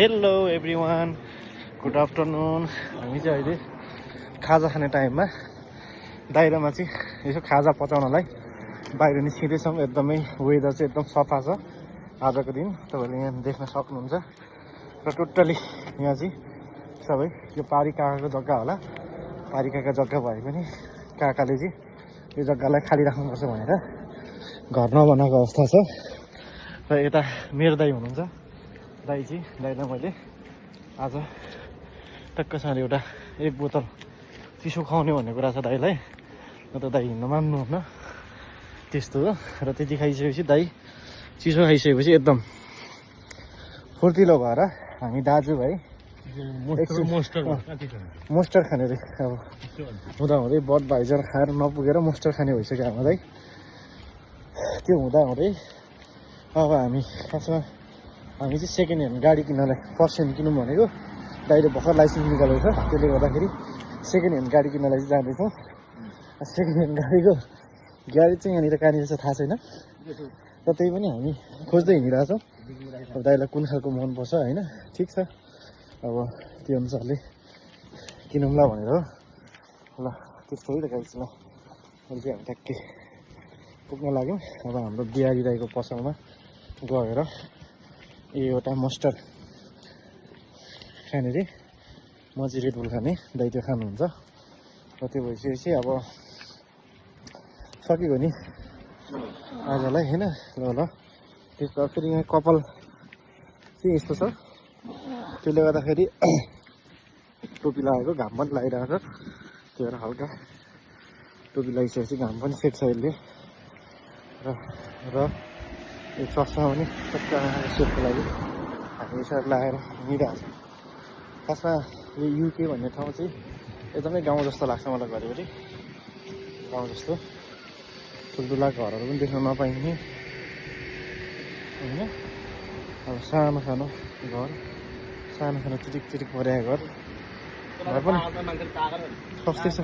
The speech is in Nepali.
Hello everyone, good afternoon. हामी चाहिँ अहिले खाजा खाने टाइममा बाहिरमा चाहिँ यसो खाजा पचाउनलाई बाहिर निस्किँदैछौँ। एकदमै वेदर चाहिँ एकदम सफा छ आजको दिन, तपाईँहरूले यहाँ देख्न सक्नुहुन्छ। र टोटली यहाँ चाहिँ सबै यो पारी काकाको जग्गा होला। पारी काका जग्गा भए पनि काकाले चाहिँ यो जग्गालाई खाली राख्नुपर्छ भनेर घर नबनाएको अवस्था छ। र यता मेरो दाइ हुनुहुन्छ। दाइलाई मैले आज टक्कसँगले एउटा 1 बोतल चिसो खुवाउने भन्ने कुरा छ दाइलाई। न त दाइ हिँड्न मान्नुहुन्न, त्यस्तो हो। र त्यति खाइसकेपछि दाइ चिसो खाइसकेपछि एकदम फुर्तिलो भएर हामी दाजुभाइ मोस्टर खाने रे। अब हुँदाहुँदै बडभाइजर खाएर नपुगेर मोस्टर खाने भइसक्यो हाम्रो दाइ। त्यो हुँदाहुँदै अब खासमा हामी चाहिँ सेकेन्ड ह्यान्ड गाडी किन्नलाई फर्स्ट ह्यान्ड किनौँ भनेको। दाइले भर्खर लाइसेन्स निकालेको छ, त्यसले गर्दाखेरि सेकेन्ड ह्यान्ड गाडी किन्नलाई चाहिँ जाँदैछौँ। सेकेन्ड ह्यान्ड गाडीको ग्यारेज चाहिँ यहाँनिर कहाँनिर छ थाहा छैन, र त्यही पनि हामी खोज्दै हिँडिरहेको छौँ। अब दाइलाई कुन खालको मनपर्छ होइन, ठिक छ। अब त्यो अनुसारले किनौँला भनेर हो। ल त्यस्तो है त गाइस। ल अहिले चाहिँ हामी ट्याक्कै पुग्न लाग्यौँ। अब हाम्रो बिहारी दाइको पसलमा गएर एउटा मस्टर्ड खाने रे, म चाहिँ रेड बुल खाने, दाइ त्यो खानुहुन्छ। र त्यो भइसकेपछि अब सकियो नि आजलाई होइन। ल त्यसको फेरि यहाँ कपाल चाहिँ यस्तो छ, त्यसले गर्दाखेरि टोपी लगाएको, घाम पनि लागिरहेको छ। त्यो भएर हल्का टोपी लगाइसकेपछि घाम पनि सेक्छ यसले। र यो चस्मा पनि टक्क सेपको लागि हामी यसरी लगाएर हिँडिरहेको छ। खासमा यो युके भन्ने ठाउँ चाहिँ एकदमै गाउँ जस्तो लाग्छ मलाई घरिघरि। गाउँ जस्तो ठुल्ठुला घरहरू पनि देख्न नपाइने होइन। अब सानो सानो घर, सानो सानो चिटिक चिटिक परेको घर पनि सस्तै छ।